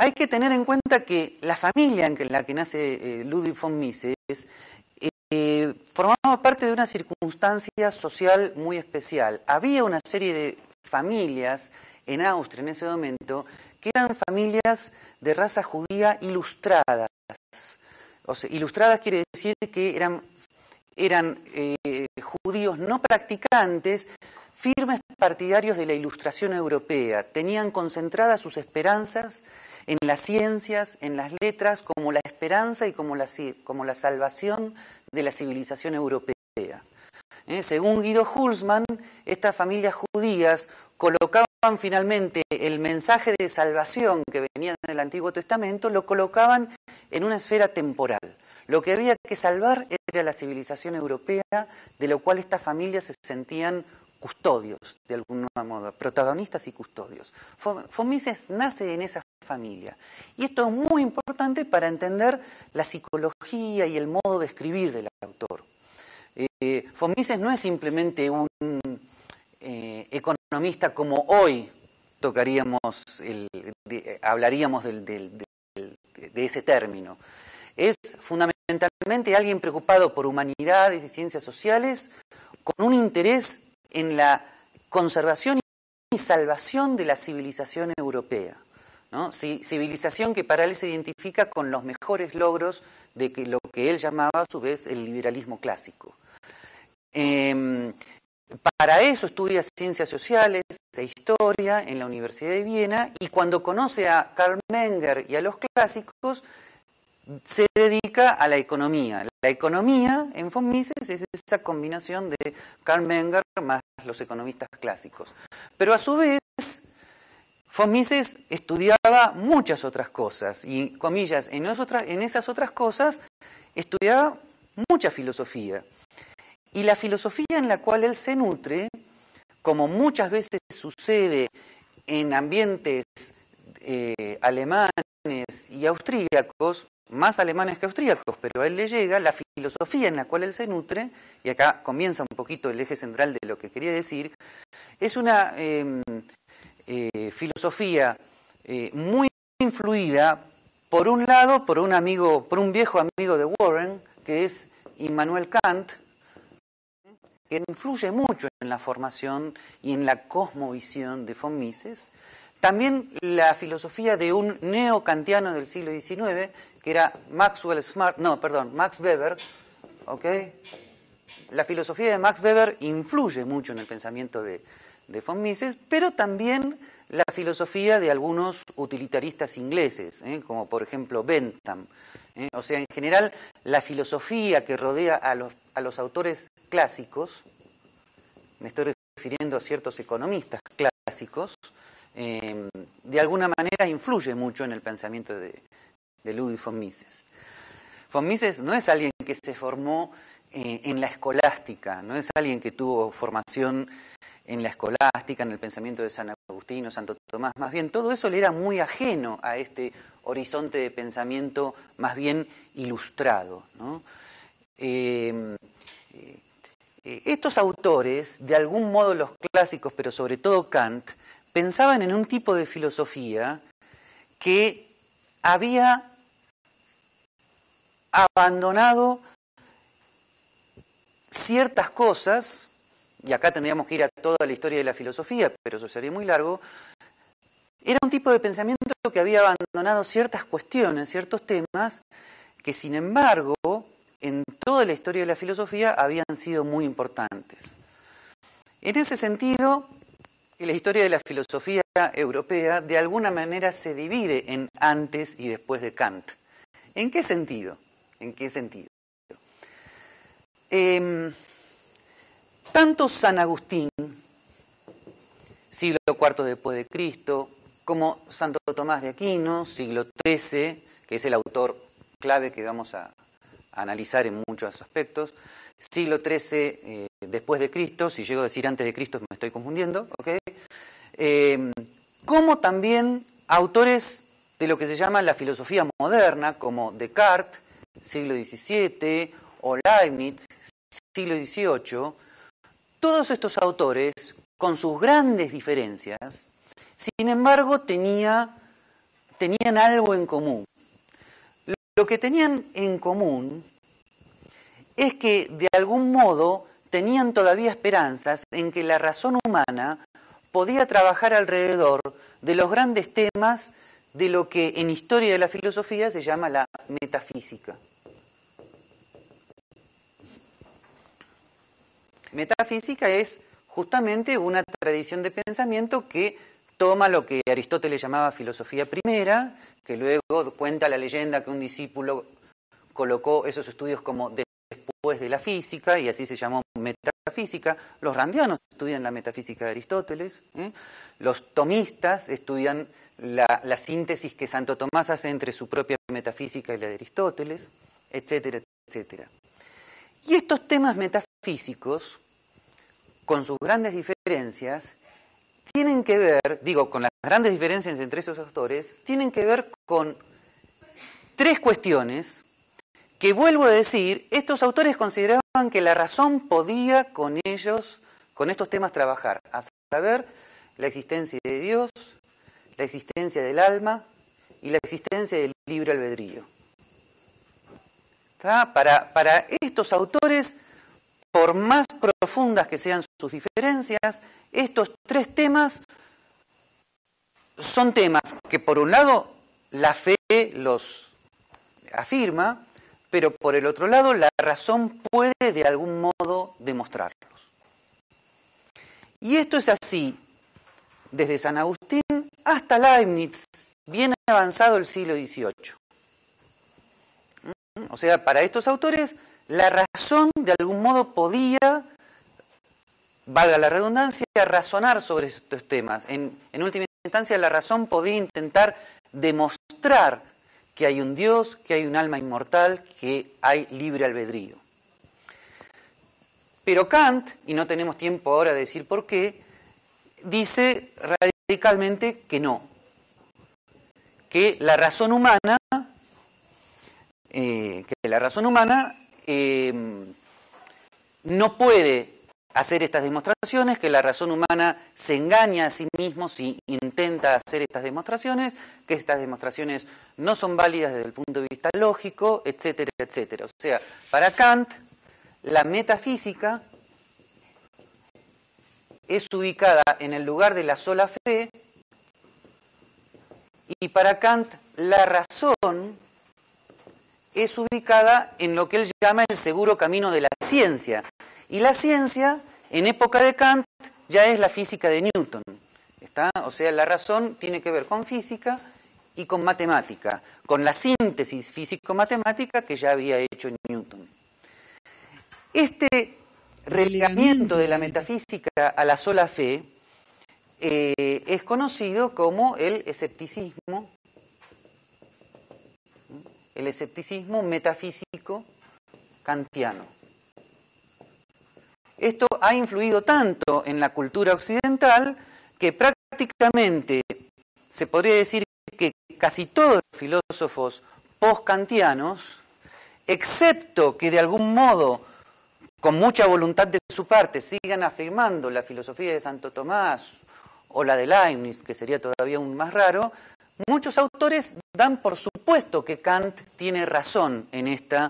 hay que tener en cuenta que la familia en la que nace Ludwig von Mises formaba parte de una circunstancia social muy especial. Había una serie de familias en Austria en ese momento que eran familias de raza judía ilustradas. O sea, ilustradas quiere decir que eran judíos no practicantes, firmes partidarios de la Ilustración europea. Tenían concentradas sus esperanzas en las ciencias, en las letras, como la esperanza y como la salvación de la civilización europea. Según Guido Hülsmann, estas familias judías colocaban finalmente el mensaje de salvación que venía del Antiguo Testamento, lo colocaban en una esfera temporal. Lo que había que salvar era la civilización europea, de lo cual estas familias se sentían custodios, de algún modo, protagonistas y custodios. Von Mises nace en esa familia. Y esto es muy importante para entender la psicología y el modo de escribir del autor. Von Mises no es simplemente un economista como hoy hablaríamos de ese término. Es fundamentalmente alguien preocupado por humanidades y ciencias sociales, con un interés en la conservación y salvación de la civilización europea, ¿no? Civilización que para él se identifica con los mejores logros de lo que él llamaba a su vez el liberalismo clásico. Para eso estudia ciencias sociales e historia en la Universidad de Viena, y cuando conoce a Karl Menger y a los clásicos, se dedica a la economía. La economía en von Mises es esa combinación de Karl Menger más los economistas clásicos. Pero a su vez, von Mises estudiaba muchas otras cosas, y comillas, en esas otras cosas estudiaba mucha filosofía. Y la filosofía en la cual él se nutre, como muchas veces sucede en ambientes alemanes y austríacos, más alemanes que austríacos, pero a él le llega la filosofía en la cual él se nutre, y acá comienza un poquito el eje central de lo que quería decir, es una filosofía muy influida, por un lado, por un viejo amigo de Warren, que es Immanuel Kant, que influye mucho en la formación y en la cosmovisión de von Mises. También la filosofía de un neokantiano del siglo XIX, que era Max Weber, ¿ok? La filosofía de Max Weber influye mucho en el pensamiento de von Mises, pero también la filosofía de algunos utilitaristas ingleses, como por ejemplo Bentham. O sea, en general, la filosofía que rodea a los autores clásicos, me estoy refiriendo a ciertos economistas clásicos, de alguna manera influye mucho en el pensamiento de Ludwig von Mises. Von Mises no es alguien que se formó en la escolástica, no es alguien que tuvo formación en la escolástica, en el pensamiento de San Agustín o Santo Tomás. Más bien, todo eso le era muy ajeno a este horizonte de pensamiento más bien ilustrado, ¿no? Estos autores, de algún modo los clásicos, pero sobre todo Kant, pensaban en un tipo de filosofía que había abandonado ciertas cosas, y acá tendríamos que ir a toda la historia de la filosofía, pero eso sería muy largo. Era un tipo de pensamiento que había abandonado ciertas cuestiones, ciertos temas, que sin embargo, en toda la historia de la filosofía habían sido muy importantes. En ese sentido, la historia de la filosofía europea de alguna manera se divide en antes y después de Kant. ¿En qué sentido? ¿En qué sentido? Tanto San Agustín, siglo IV después de Cristo, como Santo Tomás de Aquino, siglo XIII, que es el autor clave que vamos a analizar en muchos aspectos, siglo XIII después de Cristo, si llego a decir antes de Cristo me estoy confundiendo, ¿ok? Como también autores de lo que se llama la filosofía moderna, como Descartes, siglo XVII, o Leibniz, siglo XVIII, todos estos autores, con sus grandes diferencias, sin embargo, tenían tenían algo en común. Lo que tenían en común es que de algún modo tenían todavía esperanzas en que la razón humana podía trabajar alrededor de los grandes temas de lo que en historia de la filosofía se llama la metafísica. Metafísica es justamente una tradición de pensamiento que toma lo que Aristóteles llamaba filosofía primera, que luego cuenta la leyenda que un discípulo colocó esos estudios como después de la física, y así se llamó metafísica. Los randianos estudian la metafísica de Aristóteles, los tomistas estudian la síntesis que Santo Tomás hace entre su propia metafísica y la de Aristóteles, etcétera, etcétera. Y estos temas metafísicos, con sus grandes diferencias, tienen que ver, con las grandes diferencias entre esos autores, tienen que ver con tres cuestiones que, vuelvo a decir, estos autores consideraban que la razón podía con ellos, con estos temas, trabajar, a saber, la existencia de Dios, la existencia del alma y la existencia del libre albedrío. Para estos autores, por más profundas que sean sus diferencias, estos tres temas son temas que, por un lado, la fe los afirma, pero por el otro lado, la razón puede de algún modo demostrarlos. Y esto es así desde San Agustín hasta Leibniz, bien avanzado el siglo XVIII. O sea, para estos autores, la razón de algún modo podía, valga la redundancia, razonar sobre estos temas. En última instancia, la razón podía intentar demostrar que hay un Dios, que hay un alma inmortal, que hay libre albedrío. Pero Kant, y no tenemos tiempo ahora de decir por qué, dice radicalmente que no. Que la razón humana, no puede hacer estas demostraciones, que la razón humana se engaña a sí mismo si intenta hacer estas demostraciones, que estas demostraciones no son válidas desde el punto de vista lógico, etcétera, etcétera. O sea, para Kant, la metafísica es ubicada en el lugar de la sola fe, y para Kant la razón es ubicada en lo que él llama el seguro camino de la ciencia. Y la ciencia, en época de Kant, ya es la física de Newton. O sea, la razón tiene que ver con física y con matemática, con la síntesis físico-matemática que ya había hecho Newton. Este relegamiento de la metafísica a la sola fe es conocido como el escepticismo metafísico kantiano. Esto ha influido tanto en la cultura occidental que prácticamente se podría decir que casi todos los filósofos post-kantianos, excepto que de algún modo, con mucha voluntad de su parte, sigan afirmando la filosofía de Santo Tomás o la de Leibniz, que sería todavía aún más raro, muchos autores dan por supuesto que Kant tiene razón en este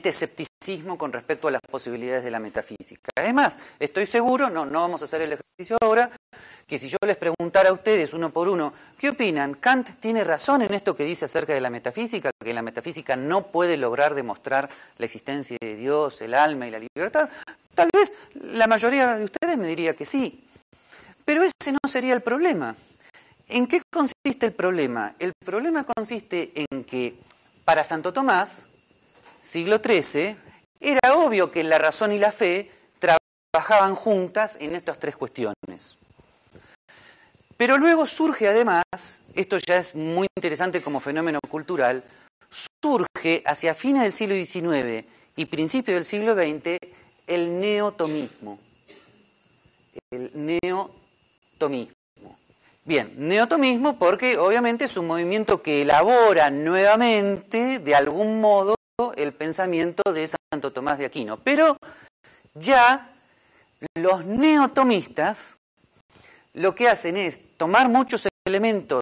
escepticismo con respecto a las posibilidades de la metafísica. Además, estoy seguro, no vamos a hacer el ejercicio ahora, que si yo les preguntara a ustedes uno por uno, ¿qué opinan? ¿Kant tiene razón en esto que dice acerca de la metafísica? Que la metafísica no puede lograr demostrar la existencia de Dios, el alma y la libertad. Tal vez la mayoría de ustedes me diría que sí. Pero ese no sería el problema. ¿En qué consiste el problema? El problema consiste en que para Santo Tomás, siglo XIII, era obvio que la razón y la fe trabajaban juntas en estas tres cuestiones. Pero luego surge además, esto ya es muy interesante como fenómeno cultural, surge hacia fines del siglo XIX y principios del siglo XX el neotomismo. El neotomismo. Bien, neotomismo porque obviamente es un movimiento que elabora nuevamente, de algún modo, el pensamiento de Santo Tomás de Aquino. Pero ya los neotomistas lo que hacen es tomar muchos elementos